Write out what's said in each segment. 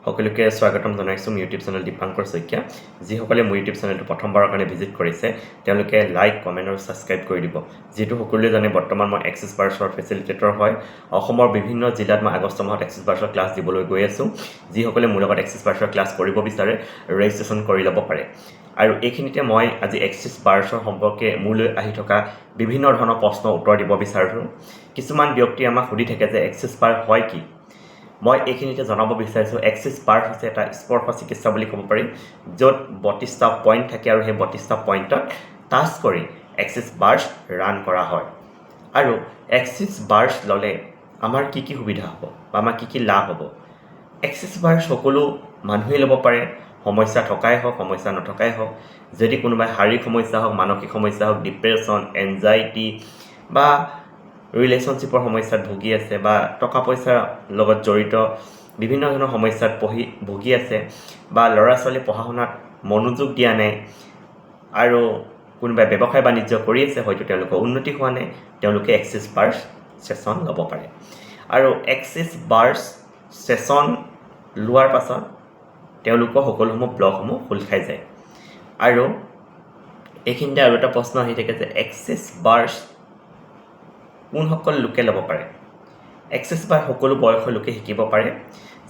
সকলোকে স্বাগতম জনাইছোঁ মোৰ ইউটিউব চেনেল দীপাংকৰ শইকীয়া। যিসকলে মোৰ ইউটিউব চেনেলটো প্ৰথমবাৰৰ কাৰণে ভিজিট কৰিছে তেওঁলোকে লাইক, কমেণ্ট আৰু ছাবস্ক্ৰাইব কৰি দিব। যিহেতু সকলোৱে জানে বৰ্তমান মই এক্সিছ বাৰ্ছৰ ফেচিলিটেটৰ হয়। অসমৰ বিভিন্ন জিলাত মই আগষ্ট মাহত এক্সিছ বাৰ্ছৰ ক্লাছ দিবলৈ গৈ আছোঁ। যিসকলে মোৰ লগত এক্সিছ বাৰ্ছৰ ক্লাছ কৰিব বিচাৰে ৰেজিষ্ট্ৰেশ্যন কৰি ল'ব পাৰে। আৰু এইখিনিতে মই আজি এক্সিছ বাৰ্ছৰ সম্পৰ্কে মোলৈ আহি থকা বিভিন্ন ধৰণৰ প্ৰশ্নৰ উত্তৰ দিব বিচাৰোঁ। কিছুমান ব্যক্তিয়ে আমাক সুধি থাকে যে এক্সিছ বাৰ হয় কি? মই এইখিনিতে জনাব বিচাৰিছোঁ এক্সিছ বাৰ্ছ হৈছে এটা স্পৰ্শ চিকিৎসা বুলি ক'ব পাৰি, য'ত 32টা পইণ্ট থাকে আৰু সেই 32টা পইণ্টত টাচ কৰি এক্সিছ বাৰ্ছ ৰান কৰা হয়। আৰু এক্সিছ বাৰ্ছ ল'লে আমাৰ কি কি সুবিধা হ'ব বা আমাৰ কি কি লাভ হ'ব? এক্সিছ বাৰ্ছ সকলো মানুহেই ল'ব পাৰে, সমস্যা থকাই হওক, সমস্যা নথকাই হওক। যদি কোনোবাই শাৰীৰিক সমস্যা হওক, মানসিক সমস্যা হওক, ডিপ্ৰেশ্যন, এনজাইটি বা ৰিলেশ্যনশ্বিপৰ সমস্যাত ভুগি আছে বা টকা পইচাৰ লগত জড়িত বিভিন্ন ধৰণৰ সমস্যাত ভুগি আছে বা ল'ৰা ছোৱালী পঢ়া শুনাত মনোযোগ দিয়া নাই আৰু কোনোবাই ব্যৱসায় বাণিজ্য কৰি আছে, হয়তো তেওঁলোকৰ উন্নতি হোৱা নাই, তেওঁলোকে এক্সিছ বাৰ্ছ ছেশ্যন ল'ব পাৰে। আৰু এক্সিছ বাৰ্ছ ছেশ্যন লোৱাৰ পাছত তেওঁলোকৰ সকলোসমূহ ব্লকসমূহ খোল খাই যায়। আৰু এইখিনিতে আৰু এটা প্ৰশ্ন আহি থাকে যে এক্সিছ বাৰ্ছ কোনসকল লোকে ল'ব পাৰে? এক্সিছ বাৰ সকলো বয়সৰ লোকে শিকিব পাৰে।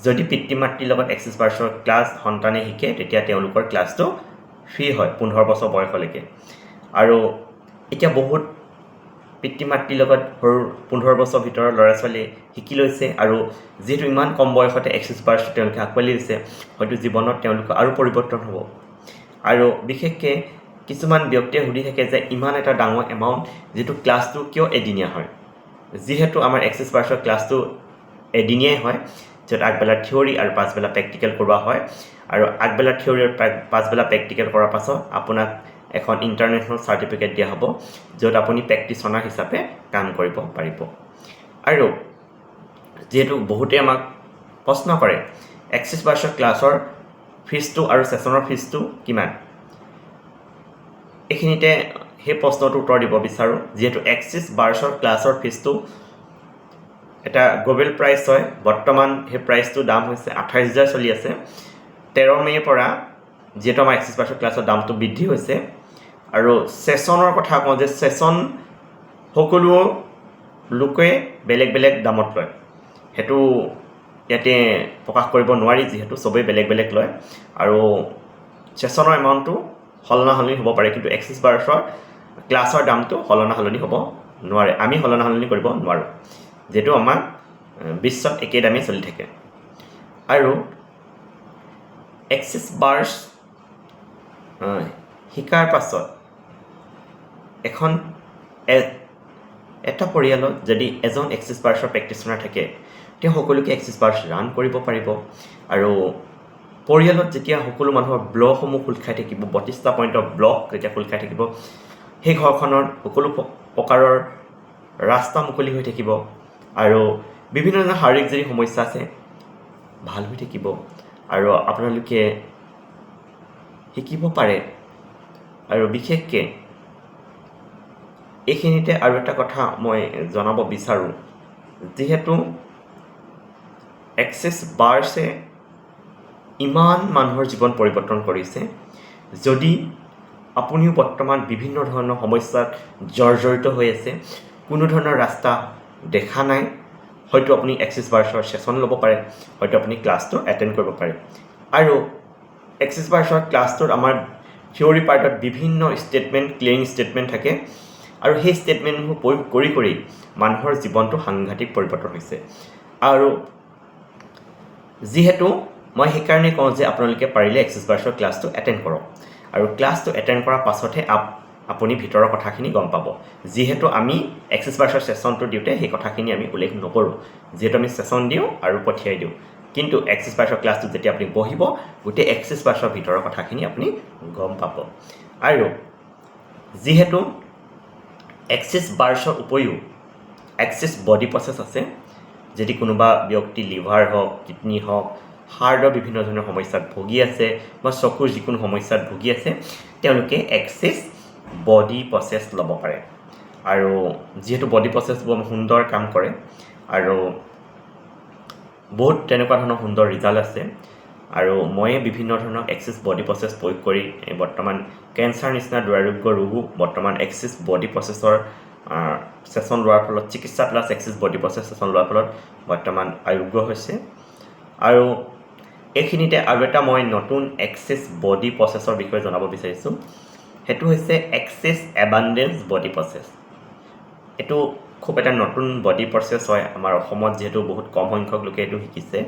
যদি পিতৃ মাতৃৰ লগত এক্সিছ বাৰ্ছৰ ক্লাছ সন্তানে শিকে তেতিয়া তেওঁলোকৰ ক্লাছটো ফ্ৰী হয় 15 বছৰ বয়সলৈকে। আৰু এতিয়া বহুত পিতৃ মাতৃৰ লগত সৰু 15 বছৰ ভিতৰৰ ল'ৰা ছোৱালীয়ে শিকি লৈছে আৰু যিহেতু ইমান কম বয়সতে এক্সিছ বাৰ্ছটো তেওঁলোকে আঁকোৱালি লৈছে, হয়তো জীৱনত তেওঁলোকৰ আৰু পৰিৱৰ্তন হ'ব। আৰু বিশেষকৈ কিছুমান ব্যক্তিয়ে সুধি থাকে যে ইমান এটা ডাঙৰ এমাউণ্ট যিটো ক্লাছটো কিয় এদিনীয়া হয়? যিহেতু আমাৰ এক্সিছ বাৰ্ছৰ ক্লাছটো এদিনীয়াই হয়, য'ত আগবেলা থিয়ৰী আৰু পাছবেলা প্ৰেক্টিকেল কৰোৱা হয়। আৰু আগবেলা থিয়ৰী আৰু পাছবেলা প্ৰেক্টিকেল কৰাৰ পাছত আপোনাক এখন ইণ্টাৰনেশ্যনেল চাৰ্টিফিকেট দিয়া হ'ব, য'ত আপুনি প্ৰেক্টিচনাৰ হিচাপে কাম কৰিব পাৰিব। আৰু যিহেতু বহুতে আমাক প্ৰশ্ন কৰে এক্সিছ বাৰ্ছৰ ক্লাছৰ ফিজটো আৰু ছেশ্যনৰ ফিজটো কিমান? এইখিনিতে সেই প্ৰশ্নটোৰ উত্তৰ দিব বিচাৰোঁ। যিহেতু এক্সিছ বাৰ্ছৰ ক্লাছৰ ফিজটো এটা গ্ল'বেল প্ৰাইচ হয়, বৰ্তমান সেই প্ৰাইচটোৰ দাম হৈছে 28,000 চলি আছে। 13 মে'ৰ পৰা যিহেতু আমাৰ এক্সিছ বাৰ্ছৰ ক্লাছৰ দামটো বৃদ্ধি হৈছে। আৰু ছেশ্যনৰ কথা কওঁ যে ছেশ্যন সকলো লোকে বেলেগ বেলেগ দামত লয়, সেইটো ইয়াতে প্ৰকাশ কৰিব নোৱাৰি যিহেতু চবেই বেলেগ বেলেগ লয়। আৰু ছেশ্যনৰ এমাউণ্টটো সলনা সলনি হ'ব পাৰে, কিন্তু এক্সিছ বাৰ্ছৰ ক্লাছৰ দামটো সলনা সলনি হ'ব নোৱাৰে, আমি সলনা সলনি কৰিব নোৱাৰোঁ, যিহেতু আমাৰ বিশ্বত একেই দামেই চলি থাকে। আৰু এক্সিছ বাৰ্ছ শিকাৰ পাছত এটা পৰিয়ালত যদি এজন এক্সিছ বাৰ্ছৰ প্ৰেক্টিচনাৰ থাকে, তেওঁ সকলোকে এক্সিছ বাৰ্ছ ৰান কৰিব পাৰিব। আৰু পৰিয়ালত যেতিয়া সকলো মানুহৰ ব্লকসমূহ খোল খাই থাকিব, 32টা পইণ্টৰ ব্লক যেতিয়া খোল খাই থাকিব, সেই ঘৰখনৰ সকলো প্ৰকাৰৰ ৰাস্তা মুকলি হৈ থাকিব আৰু বিভিন্ন ধৰণৰ শাৰীৰিক যদি সমস্যা আছে ভাল হৈ থাকিব আৰু আপোনালোকে শিকিব পাৰে। আৰু বিশেষকৈ এইখিনিতে আৰু এটা কথা মই জনাব বিচাৰোঁ, যিহেতু এক্সিছ বাৰ্ছে ইমান মানুহৰ জীৱন পৰিৱৰ্তন কৰিছে, যদি আপুনিও বৰ্তমান বিভিন্ন ধৰণৰ সমস্যাত জৰ্জৰিত হৈ আছে, কোনো ধৰণৰ ৰাস্তা দেখা নাই, হয়তো আপুনি এক্সিছ বাৰ্ছৰ ছেশ্যন ল'ব পাৰে, হয়তো আপুনি ক্লাছটো এটেণ্ড কৰিব পাৰে। আৰু এক্সিছ বাৰ্ছৰ ক্লাছটোত আমাৰ থিয়ৰী পাৰ্টত বিভিন্ন ষ্টেটমেণ্ট, ক্লিয়াৰিং ষ্টেটমেণ্ট থাকে আৰু সেই ষ্টেটমেণ্টসমূহ প্ৰয়োগ কৰি কৰি মানুহৰ জীৱনটো সাংঘাতিক পৰিৱৰ্তন হৈছে। আৰু যিহেতু মই সেইকাৰণে কওঁ যে আপোনালোকে পাৰিলে এক্সিছ বাৰ্ছৰ ক্লাছটো এটেণ্ড কৰক আৰু ক্লাছটো এটেণ্ড কৰাৰ পাছতহে আপুনি ভিতৰৰ কথাখিনি গম পাব। যিহেতু আমি এক্সিছ বাৰ্ছৰ ছেশ্যনটো দিওঁতে সেই কথাখিনি আমি উল্লেখ নকৰোঁ, যিহেতু আমি ছেশ্যন দিওঁ আৰু পঠিয়াই দিওঁ, কিন্তু এক্সিছ বাৰ্ছৰ ক্লাছটো যেতিয়া আপুনি বহিব গোটেই এক্সিছ বাৰ্ছৰ ভিতৰৰ কথাখিনি আপুনি গম পাব। আৰু যিহেতু এক্সিছ বাৰ্ছৰ উপৰিও এক্সিছ বডি প্ৰচেছ আছে, যদি কোনোবা ব্যক্তি লিভাৰ হওক, কিডনী হওক, হাৰ্টৰ বিভিন্ন ধৰণৰ সমস্যাত ভুগি আছে বা চকুৰ যিকোনো সমস্যাত ভুগি আছে, তেওঁলোকে এক্সিছ বডি প্ৰচেছ ল'ব পাৰে। আৰু যিহেতু বডি প্ৰচেছ বৰ সুন্দৰ কাম কৰে আৰু বহুত তেনেকুৱা ধৰণৰ সুন্দৰ ৰিজাল্ট আছে, আৰু ময়ে বিভিন্ন ধৰণৰ এক্সিছ বডি প্ৰচেছ প্ৰয়োগ কৰি বৰ্তমান কেঞ্চাৰ নিচিনা দুৰাৰোগ্য ৰোগো বৰ্তমান এক্সিছ বডি প্ৰচেছৰ ছেশ্যন লোৱাৰ ফলত চিকিৎসা plus axis body process session লোৱাৰ ফলত বৰ্তমান আৰোগ্য হৈছে। আৰু এইখিনিতে আৰু এটা মই নতুন এক্সিছ বডি প্ৰচেছৰ বিষয়ে জনাব বিচাৰিছোঁ, সেইটো হৈছে এক্সিছ এবাণ্ডেঞ্চ বডি প্ৰচেছ। এইটো খুব এটা নতুন বডি প্ৰচেছ হয়, আমাৰ অসমত যিহেতু বহুত কম সংখ্যক লোকে এইটো শিকিছে।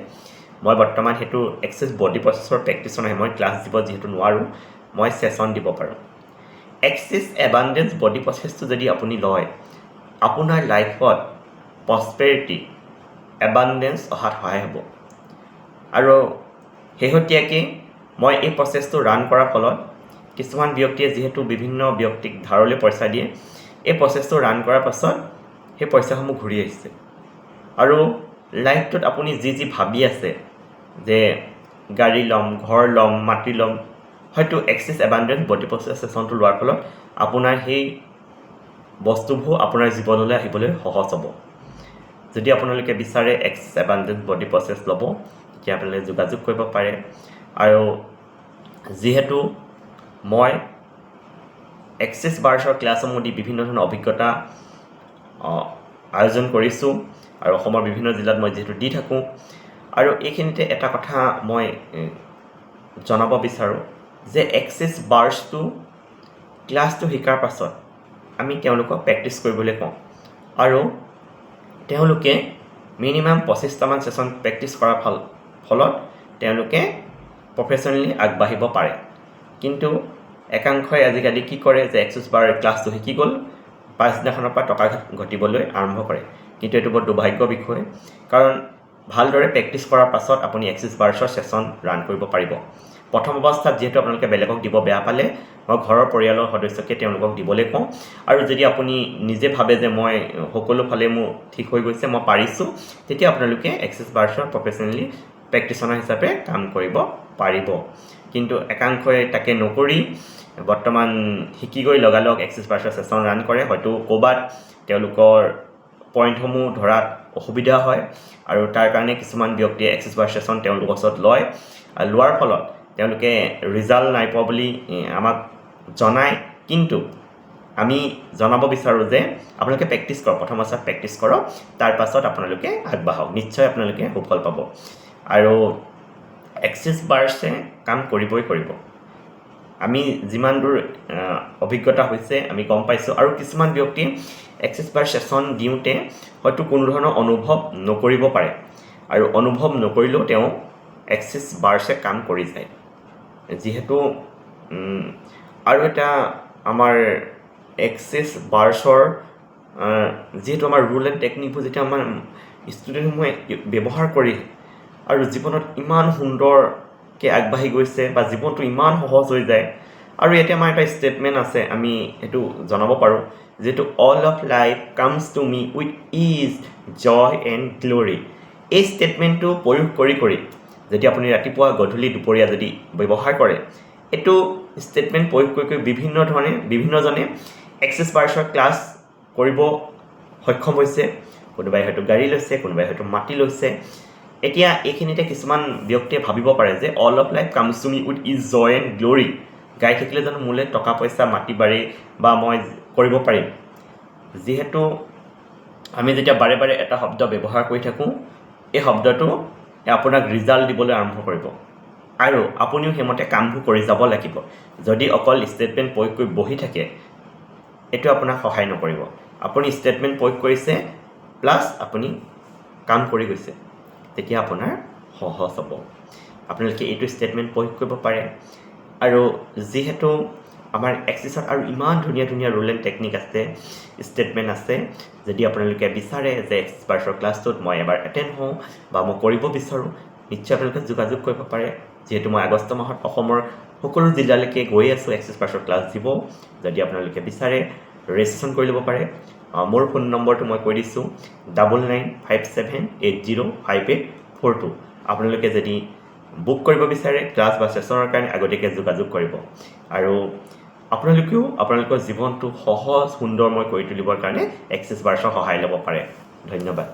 মই বৰ্তমান সেইটো এক্সিছ বডি প্ৰচেছৰ প্ৰেক্টিচনাৰ, মই ক্লাছ দিব যিহেতু নোৱাৰোঁ, মই ছেশ্যন দিব পাৰোঁ। এক্সিছ এবাণ্ডেঞ্চ বডি প্ৰচেছটো যদি আপুনি লয়, আপোনাৰ লাইফত প্ৰস্পেৰিটি এবাণ্ডেঞ্চ অহাত সহায় হ'ব। আৰু শেহতীয়াকৈ মই এই প্ৰচেছটো ৰান কৰাৰ ফলত কিছুমান ব্যক্তিয়ে যিহেতু বিভিন্ন ব্যক্তিক ধাৰলৈ পইচা দিয়ে, এই প্ৰচেছটো ৰান কৰাৰ পাছত সেই পইচাসমূহ ঘূৰি আহিছে। আৰু লাইফটোত আপুনি যি যি ভাবি আছে যে গাড়ী ল'ম, ঘৰ ল'ম, মাটি ল'ম, হয়তো এক্সিছ এবাণ্ডেঞ্চ বডি প্ৰচেছ ছেশ্যনটো লোৱাৰ ফলত আপোনাৰ সেই বস্তুবোৰ আপোনাৰ জীৱনলৈ আহিবলৈ সহজ হ'ব। যদি আপোনালোকে বিচাৰে এক্সিছ এবাণ্ডেঞ্চ বডি প্ৰচেছ ল'ব, তেতিয়া আপোনালোকে যোগাযোগ কৰিব পাৰে। আৰু যিহেতু মই এক্সিছ বাৰ্ছৰ ক্লাছসমূহ দি বিভিন্ন ধৰণৰ অভিজ্ঞতা আয়োজন কৰিছোঁ, আৰু অসমৰ বিভিন্ন জিলাত মই যিহেতু দি থাকোঁ। আৰু এইখিনিতে এটা কথা মই জনাব বিচাৰোঁ যে এক্সিছ বাৰ্ছটো ক্লাছটো শিকাৰ পাছত আমি তেওঁলোকক প্ৰেক্টিছ কৰিবলৈ কওঁ, আৰু তেওঁলোকে মিনিমাম 25টামান ছেশ্যন প্ৰেক্টিছ কৰাৰ ফলত তেওঁলোকে প্ৰফেশ্যনেলি আগবাঢ়িব পাৰে। কিন্তু একাংশই আজিকালি কি কৰে যে এক্সিছ বাৰ ক্লাছটো শিকি গ'ল, পাছদিনাখনৰ পৰা টকা ঘটিবলৈ আৰম্ভ কৰে। কিন্তু এইটো বৰ দুৰ্ভাগ্যৰ বিষয়, কাৰণ ভালদৰে প্ৰেক্টিছ কৰাৰ পাছত আপুনি এক্সিছ বাৰ্ছৰ ছেশ্যন ৰান কৰিব পাৰিব। প্ৰথম অৱস্থাত যিহেতু আপোনালোকে বেলেগক দিব বেয়া পালে, মই ঘৰৰ পৰিয়ালৰ সদস্যকে তেওঁলোকক দিবলৈ কওঁ। আৰু যদি আপুনি নিজে ভাবে যে মই সকলো ফালে মোৰ ঠিক হৈ গৈছে, মই পাৰিছোঁ, তেতিয়া আপোনালোকে এক্সিছ বাৰ্ছৰ প্ৰফেশ্যনেলি প্ৰেক্টিচনাৰ হিচাপে কাম কৰিব পাৰিব। কিন্তু একাংশই তাকে নকৰি বৰ্তমান শিকি গৈ লগালগ এক্সিছ বাৰ্ছৰ ছেশ্যন ৰান কৰে। হয়তো ক'ৰবাত তেওঁলোকৰ পইণ্টসমূহ ধৰাত অসুবিধা হয়, আৰু তাৰ কাৰণে কিছুমান ব্যক্তিয়ে এক্সিছ বাৰ ছেশ্যন তেওঁলোকৰ ওচৰত লয়, আৰু লোৱাৰ ফলত তেওঁলোকে ৰিজাল্ট নাই পোৱা বুলি আমাক জনায়। কিন্তু আমি জনাব বিচাৰোঁ যে আপোনালোকে প্ৰেক্টিছ কৰক, প্ৰথম অৱস্থাত প্ৰেক্টিছ কৰক, তাৰ পাছত আপোনালোকে আগবাঢ়ক, নিশ্চয় আপোনালোকে সুফল পাব। আৰু এক্সিছ বাৰ্ছে কাম কৰিবই কৰিব। আমি যিমান দূৰ অভিজ্ঞতা হৈছে আমি গম পাইছোঁ। আৰু কিছুমান ব্যক্তিয়ে এক্সিছ বাৰ ছেশ্যন দিওঁতে হয়তো কোনো ধৰণৰ অনুভৱ নকৰিব পাৰে, আৰু অনুভৱ নকৰিলেও তেওঁ এক্সিছ বাৰ্ছে কাম কৰি যায়। যিহেতু আৰু এটা আমাৰ এক্সিছ বাৰ্ছৰ যিহেতু আমাৰ ৰুল এণ্ড টেকনিকবোৰ যেতিয়া আমাৰ ষ্টুডেণ্টসমূহে ব্যৱহাৰ কৰি আৰু জীৱনত ইমান সুন্দৰকৈ আগবাঢ়ি গৈছে, বা জীৱনটো ইমান সহজ হৈ যায়। আৰু ইয়াতে আমাৰ এটা ষ্টেটমেণ্ট আছে, আমি সেইটো জনাব পাৰোঁ, যিহেতু all of life comes to me with ease, joy and glory. এই ষ্টেটমেণ্টটো প্ৰয়োগ কৰি যদি আপুনি ৰাতিপুৱা গধূলি দুপৰীয়া যদি ব্যৱহাৰ কৰে, এইটো ষ্টেটমেণ্ট প্ৰয়োগ কৰি বিভিন্নজনে এক্সিছ বাৰ্ছৰ ক্লাছ কৰিব সক্ষম হৈছে। কোনোবাই হয়তো গাড়ী লৈছে, কোনোবাই হয়তো মাটি লৈছে। এতিয়া এইখিনিতে কিছুমান ব্যক্তিয়ে ভাবিব পাৰে যে all of life comes to me with ease, joy and glory, গাই থাকিলে জানো মোলৈ টকা পইচা মাটি বাৰী বা মই কৰিব পাৰিম। যিহেতু আমি যেতিয়া বাৰে বাৰে এটা শব্দ ব্যৱহাৰ কৰি থাকোঁ, এই শব্দটো আপোনাক ৰিজাল্ট দিবলৈ আৰম্ভ কৰিব, আৰু আপুনিও সেইমতে কামবোৰ কৰি যাব লাগিব। যদি অকল ষ্টেটমেণ্ট প্ৰয়োগ কৰি বহি থাকে, এইটো আপোনাক সহায় নকৰিব। আপুনি ষ্টেটমেণ্ট প্ৰয়োগ কৰিছে প্লাছ আপুনি কাম কৰি গৈছে, তেতিয়া আপোনাৰ সহজ হ'ব। আপোনালোকে এইটো ষ্টেটমেণ্ট প্ৰয়োগ কৰিব পাৰে। আৰু যিহেতু আমাৰ এক্সিছত আৰু ইমান ধুনীয়া ধুনীয়া ৰুল এণ্ড টেকনিক আছে, ষ্টেটমেণ্ট আছে, যদি আপোনালোকে বিচাৰে যে এক্সিছ বাৰ্ছৰ ক্লাছটোত মই এবাৰ এটেণ্ড হওঁ বা মই কৰিব বিচাৰোঁ, নিশ্চয় আপোনালোকে যোগাযোগ কৰিব পাৰে। যিহেতু মই আগষ্ট মাহত অসমৰ সকলো জিলালৈকে গৈ আছোঁ এক্সিছ বাৰ্ছৰ ক্লাছ দিব। যদি আপোনালোকে বিচাৰে ৰেজিষ্ট্ৰেশ্যন কৰি ল'ব পাৰে। মোৰ ফোন নম্বৰটো মই কৈ দিছোঁ 9957805842। আপোনালোকে যদি বুক কৰিব বিচাৰে ক্লাছ বা ছেশ্যনৰ কাৰণে আগতীয়াকৈ যোগাযোগ কৰিব। আৰু আপোনালোকেও আপোনালোকৰ জীৱনটো সহজ সুন্দৰময় কৰি তুলিবৰ কাৰণে এক্সিছ বাৰ্ছৰ সহায় ল'ব পাৰে। ধন্যবাদ।